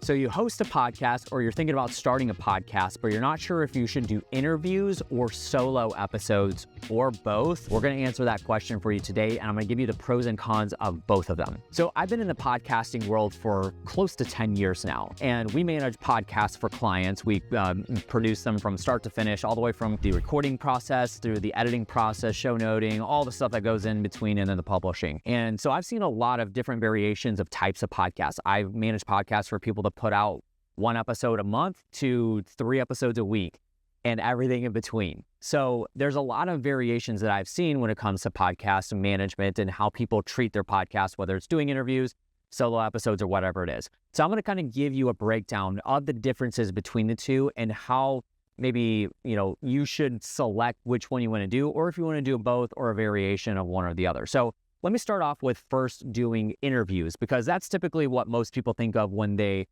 So you host a podcast or you're thinking about starting a podcast, but you're not sure if you should do interviews or solo episodes or both. We're going to answer that question for you today, and I'm going to give you the pros and cons of both of them. So I've been in the podcasting world for close to 10 years now, and we manage podcasts for clients. We produce them from start to finish, all the way from the recording process through the editing process, show noting, all the stuff that goes in between, and then the publishing. And so I've seen a lot of different variations of types of podcasts. I've managed podcasts for people to put out 1 episode a month to 3 episodes a week and everything in between. So there's a lot of variations that I've seen when it comes to podcast management and how people treat their podcast, whether it's doing interviews, solo episodes, or whatever it is. So I'm going to kind of give you a breakdown of the differences between the two and how maybe, you should select which one you want to do, or if you want to do both or a variation of one or the other. So let me start off with first doing interviews, because that's typically what most people think of when they,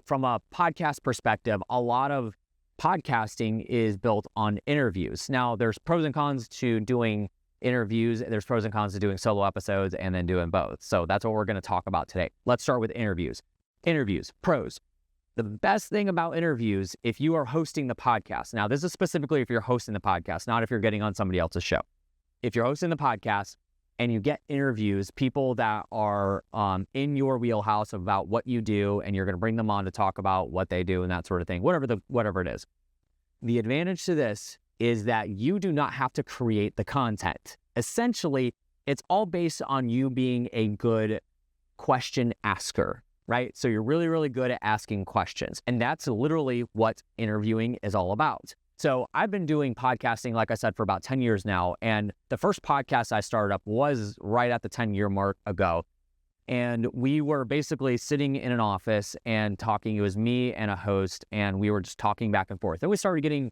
from a podcast perspective. A lot of podcasting is built on interviews. Now, there's pros and cons to doing interviews. There's pros and cons to doing solo episodes and then doing both. So that's what we're going to talk about today. Let's start with interviews. Interviews, pros. The best thing about interviews, if you are hosting the podcast, now this is specifically if you're hosting the podcast, not if you're getting on somebody else's show. If you're hosting the podcast and you get interviews, people that are in your wheelhouse about what you do, and you're going to bring them on to talk about what they do and that sort of thing, whatever it is. The advantage to this is that you do not have to create the content. Essentially, it's all based on you being a good question asker, right? So you're really, really good at asking questions. And that's literally what interviewing is all about. So I've been doing podcasting, like I said, for about 10 years now. And the first podcast I started up was right at the 10-year mark ago. And we were basically sitting in an office and talking. It was me and a host, and we were just talking back and forth. And we started getting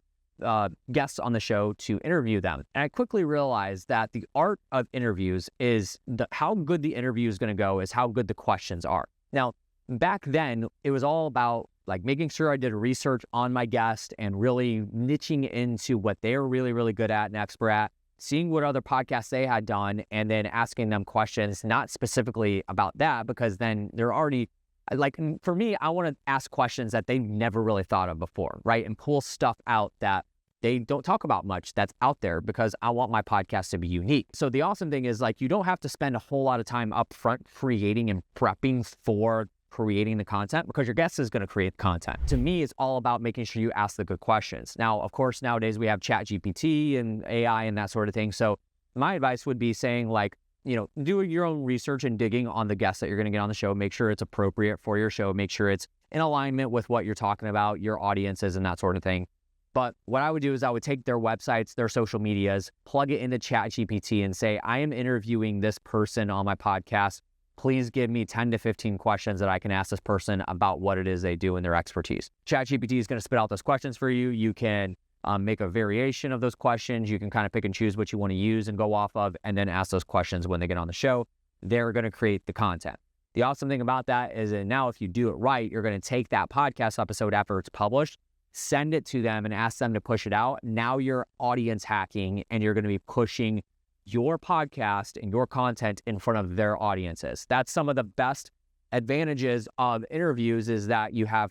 guests on the show to interview them. And I quickly realized that the art of interviews is how good the interview is going to go is how good the questions are. Now, back then, it was all about making sure I did research on my guest and really niching into what they were really, really good at and expert at, seeing what other podcasts they had done, and then asking them questions, not specifically about that, because then they're already, for me, I want to ask questions that they never really thought of before, right? And pull stuff out that they don't talk about much that's out there, because I want my podcast to be unique. So the awesome thing is you don't have to spend a whole lot of time up front creating and prepping for creating the content, because your guest is going to create content. To me, it's all about making sure you ask the good questions. Now, of course, nowadays we have ChatGPT and AI and that sort of thing. So my advice would be saying do your own research and digging on the guests that you're going to get on the show. Make sure it's appropriate for your show. Make sure it's in alignment with what you're talking about, your audiences and that sort of thing. But what I would do is I would take their websites, their social medias, plug it into ChatGPT and say, I am interviewing this person on my podcast. Please give me 10 to 15 questions that I can ask this person about what it is they do and their expertise. ChatGPT is going to spit out those questions for you. You can make a variation of those questions. You can kind of pick and choose what you want to use and go off of, and then ask those questions when they get on the show. They're going to create the content. The awesome thing about that is that now if you do it right, you're going to take that podcast episode after it's published, send it to them and ask them to push it out. Now you're audience hacking, and you're going to be pushing your podcast and your content in front of their audiences. That's some of the best advantages of interviews, is that you have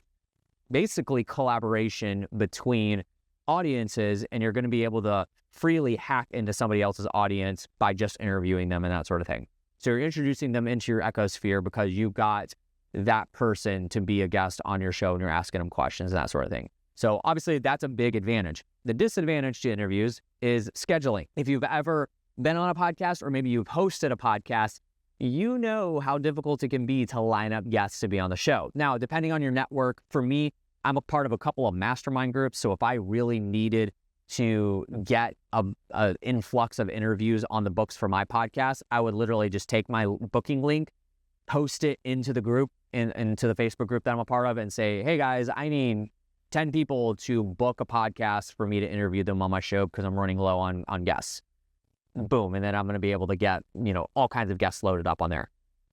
basically collaboration between audiences, and you're going to be able to freely hack into somebody else's audience by just interviewing them and that sort of thing. So you're introducing them into your ecosphere because you got that person to be a guest on your show and you're asking them questions and that sort of thing. So obviously that's a big advantage. The disadvantage to interviews is scheduling. If you've ever been on a podcast, or maybe you've hosted a podcast, you know how difficult it can be to line up guests to be on the show. Now, depending on your network, for me, I'm a part of a couple of mastermind groups. So if I really needed to get an influx of interviews on the books for my podcast, I would literally just take my booking link, post it into the group, into the Facebook group that I'm a part of, and say, hey guys, I need 10 people to book a podcast for me to interview them on my show because I'm running low on guests. Boom. And then I'm going to be able to get, all kinds of guests loaded up on there.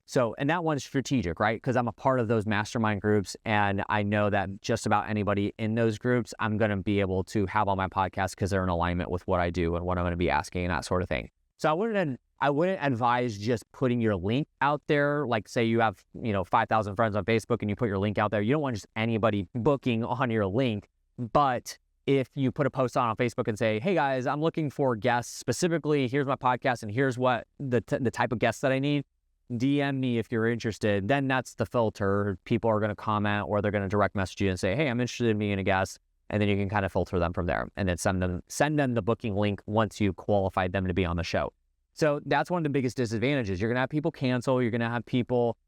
So, and that one's strategic, right? Because I'm a part of those mastermind groups, and I know that just about anybody in those groups, I'm going to be able to have on my podcast because they're in alignment with what I do and what I'm going to be asking and that sort of thing. So I went and I wouldn't advise just putting your link out there. Like say you have, 5,000 friends on Facebook and you put your link out there. You don't want just anybody booking on your link. But if you put a post on Facebook and say, hey guys, I'm looking for guests specifically, here's my podcast and here's what the type of guests that I need, DM me if you're interested, then that's the filter. People are going to comment or they're going to direct message you and say, hey, I'm interested in being a guest. And then you can kind of filter them from there and then send them the booking link once you qualified them to be on the show. So that's one of the biggest disadvantages. You're going to have people cancel. You're going to have people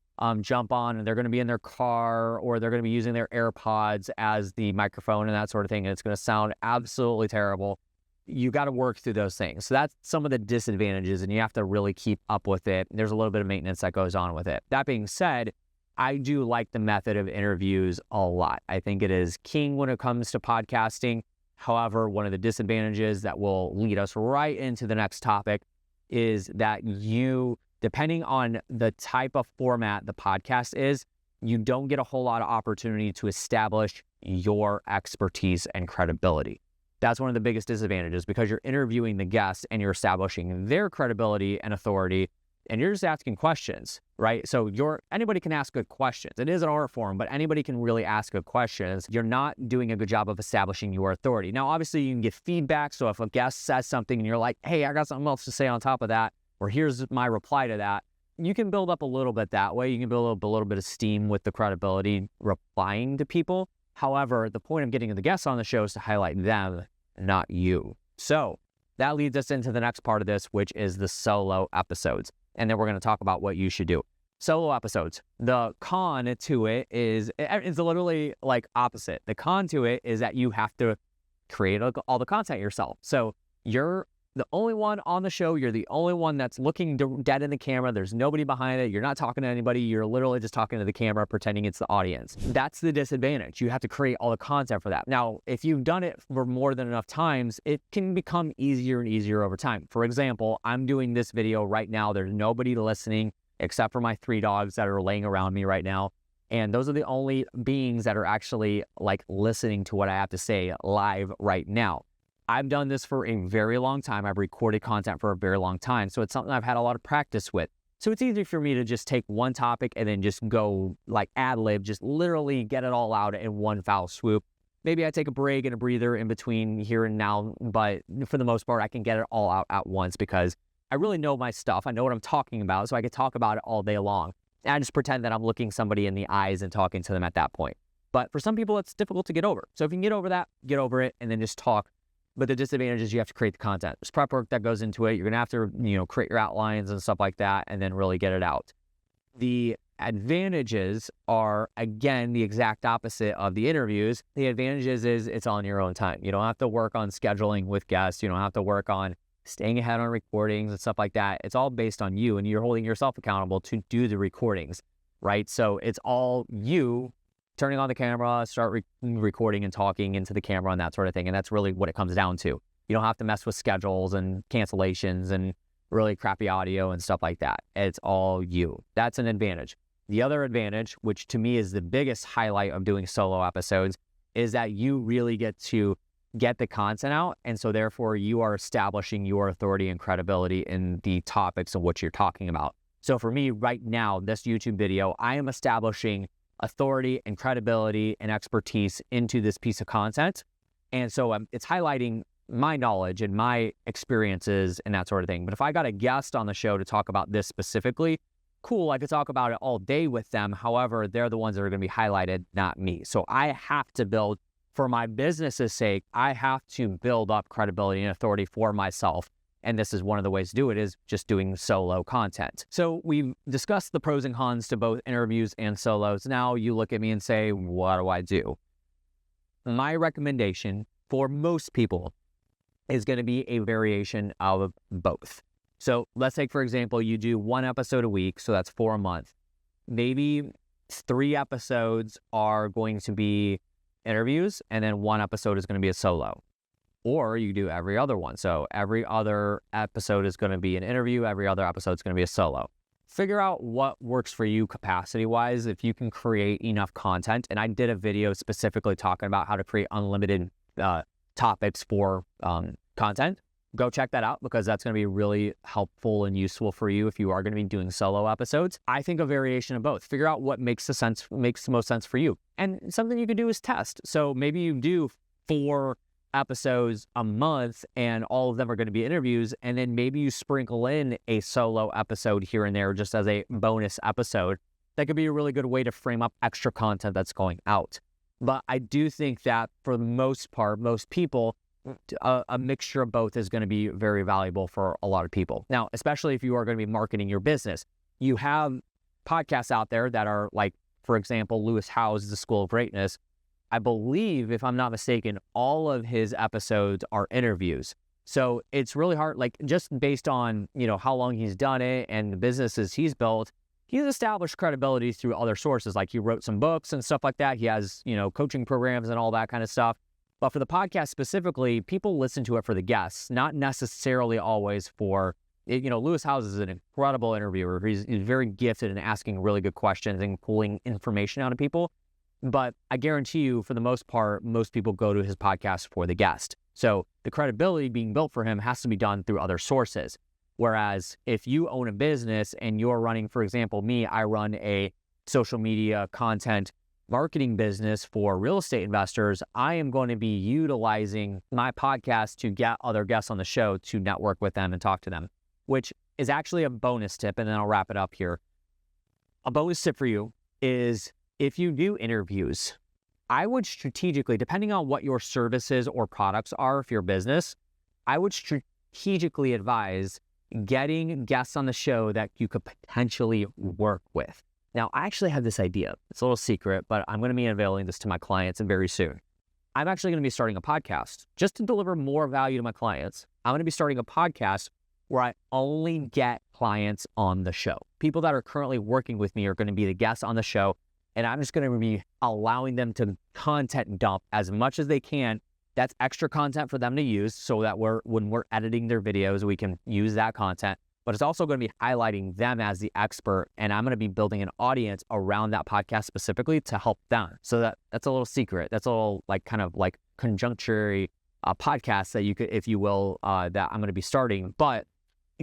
jump on and they're going to be in their car or they're going to be using their AirPods as the microphone and that sort of thing. And it's going to sound absolutely terrible. You got to work through those things. So that's some of the disadvantages and you have to really keep up with it. There's a little bit of maintenance that goes on with it. That being said, I do like the method of interviews a lot. I think it is king when it comes to podcasting. However, one of the disadvantages that will lead us right into the next topic is that you, depending on the type of format the podcast is, you don't get a whole lot of opportunity to establish your expertise and credibility. That's one of the biggest disadvantages because you're interviewing the guests and you're establishing their credibility and authority and you're just asking questions, right? So anybody can ask good questions. It is an art form, but anybody can really ask good questions. You're not doing a good job of establishing your authority. Now, obviously you can get feedback. So if a guest says something and you're like, hey, I got something else to say on top of that, or here's my reply to that, you can build up a little bit that way. You can build up a little bit of steam with the credibility replying to people. However, the point of getting the guests on the show is to highlight them, not you. So that leads us into the next part of this, which is the solo episodes. And then we're going to talk about what you should do. Solo episodes. The con to it is, it's literally like opposite. The con to it is that you have to create all the content yourself. So you're the only one on the show. You're the only one that's looking dead in the camera. There's nobody behind it. You're not talking to anybody. You're literally just talking to the camera, pretending it's the audience. That's the disadvantage. You have to create all the content for that. Now, if you've done it for more than enough times, it can become easier and easier over time. For example, I'm doing this video right now. There's nobody listening except for my 3 dogs that are laying around me right now. And those are the only beings that are actually like listening to what I have to say live right now. I've done this for a very long time. I've recorded content for a very long time. So it's something I've had a lot of practice with. So it's easy for me to just take one topic and then just go like ad lib, just literally get it all out in one foul swoop. Maybe I take a break and a breather in between here and now, but for the most part, I can get it all out at once because I really know my stuff. I know what I'm talking about, so I could talk about it all day long. And I just pretend that I'm looking somebody in the eyes and talking to them at that point. But for some people, it's difficult to get over. So if you can get over that, get over it, and then just talk. But the disadvantage is you have to create the content. There's prep work that goes into it. You're going to have to, create your outlines and stuff like that and then really get it out. The advantages are, again, the exact opposite of the interviews. The advantages is it's on your own time. You don't have to work on scheduling with guests. You don't have to work on staying ahead on recordings and stuff like that. It's all based on you and you're holding yourself accountable to do the recordings, right? So it's all you turning on the camera, start recording and talking into the camera and that sort of thing. And that's really what it comes down to. You don't have to mess with schedules and cancellations and really crappy audio and stuff like that. It's all you. That's an advantage. The other advantage, which to me is the biggest highlight of doing solo episodes, is that you really get to get the content out. And so therefore you are establishing your authority and credibility in the topics of what you're talking about. So for me right now, this YouTube video, I am establishing authority and credibility and expertise into this piece of content. And so it's highlighting my knowledge and my experiences and that sort of thing. But if I got a guest on the show to talk about this specifically, cool, I could talk about it all day with them. However, they're the ones that are going to be highlighted, not me. So I have to build, for my business's sake, I have to build up credibility and authority for myself. And this is one of the ways to do it, is just doing solo content. So we've discussed the pros and cons to both interviews and solos. Now you look at me and say, what do I do? My recommendation for most people is going to be a variation of both. So let's take, for example, you do 1 episode a week. So that's 4 a month. Maybe 3 episodes are going to be interviews and then 1 episode is going to be a solo. Or you do every other one. So every other episode is going to be an interview. Every other episode is going to be a solo. Figure out what works for you capacity-wise, if you can create enough content. And I did a video specifically talking about how to create unlimited topics for content. go check that out because that's going to be really helpful and useful for you if you are going to be doing solo episodes. I think a variation of both. Figure out what makes the most sense for you. And something you could do is test. So maybe you do 4 episodes a month and all of them are going to be interviews, and then maybe you sprinkle in a solo episode here and there just as a bonus episode. That could be a really good way to frame up extra content that's going out. But I do think that for the most part, most people, a mixture of both is going to be very valuable for a lot of people. Now, especially if you are going to be marketing your business. You have podcasts out there that are like, for example, Lewis Howes' The School of Greatness. I believe, if I'm not mistaken, all of his episodes are interviews. So it's really hard, like just based on, how long he's done it and the businesses he's built, he's established credibility through other sources. Like he wrote some books and stuff like that. He has, coaching programs and all that kind of stuff. But for the podcast specifically, people listen to it for the guests, not necessarily always for, Lewis Howes is an incredible interviewer. He's very gifted in asking really good questions and pulling information out of people. But I guarantee you, for the most part, most people go to his podcast for the guest. So the credibility being built for him has to be done through other sources. Whereas if you own a business and you're running, for example, I run a social media content marketing business for real estate investors, I am going to be utilizing my podcast to get other guests on the show to network with them and talk to them, which is actually a bonus tip. And then I'll wrap it up here. A bonus tip for you is, if you do interviews, I would strategically, depending on what your services or products are for your business, I would strategically advise getting guests on the show that you could potentially work with. Now, I actually have this idea. It's a little secret, but I'm going to be unveiling this to my clients very soon. I'm actually going to be starting a podcast just to deliver more value to my clients. I'm going to be starting a podcast where I only get clients on the show. People that are currently working with me are going to be the guests on the show. And I'm just going to be allowing them to content dump as much as they can. That's extra content for them to use so that when we're editing their videos, we can use that content. But it's also going to be highlighting them as the expert. And I'm going to be building an audience around that podcast specifically to help them. So that's a little secret. That's a little kind of conjuncture podcast that you could, if you will, that I'm going to be starting. But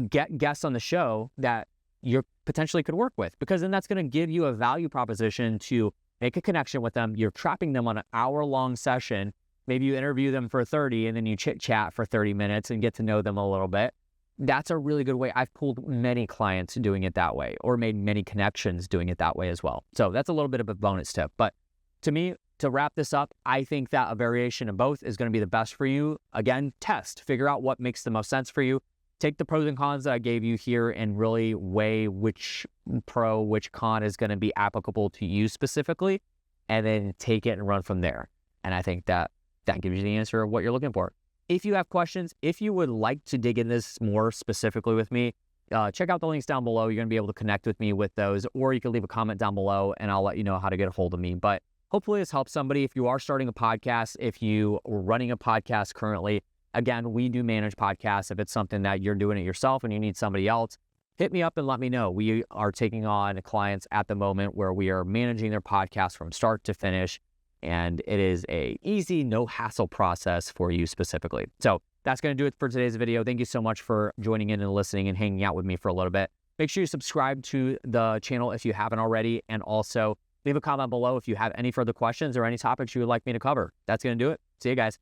get guests on the show that you potentially could work with, because then that's going to give you a value proposition to make a connection with them. You're trapping them on an hour-long session. Maybe you interview them for 30 and then you chit-chat for 30 minutes and get to know them a little bit. That's a really good way. I've pulled many clients doing it that way, or made many connections doing it that way as well. So that's a little bit of a bonus tip. But to me, to wrap this up, I think that a variation of both is going to be the best for you. Again, test, figure out what makes the most sense for you. Take the pros and cons that I gave you here and really weigh which pro, which con is going to be applicable to you specifically, and then take it and run from there. And I think that gives you the answer of what you're looking for. If you have questions, if you would like to dig in this more specifically with me, check out the links down below. You're going to be able to connect with me with those, or you can leave a comment down below and I'll let you know how to get a hold of me. But hopefully this helps somebody. If you are starting a podcast, if you are running a podcast currently, again, we do manage podcasts. If it's something that you're doing it yourself and you need somebody else, hit me up and let me know. We are taking on clients at the moment where we are managing their podcast from start to finish. And it is a easy, no hassle process for you specifically. So that's going to do it for today's video. Thank you so much for joining in and listening and hanging out with me for a little bit. Make sure you subscribe to the channel if you haven't already. And also leave a comment below if you have any further questions or any topics you would like me to cover. That's going to do it. See you guys.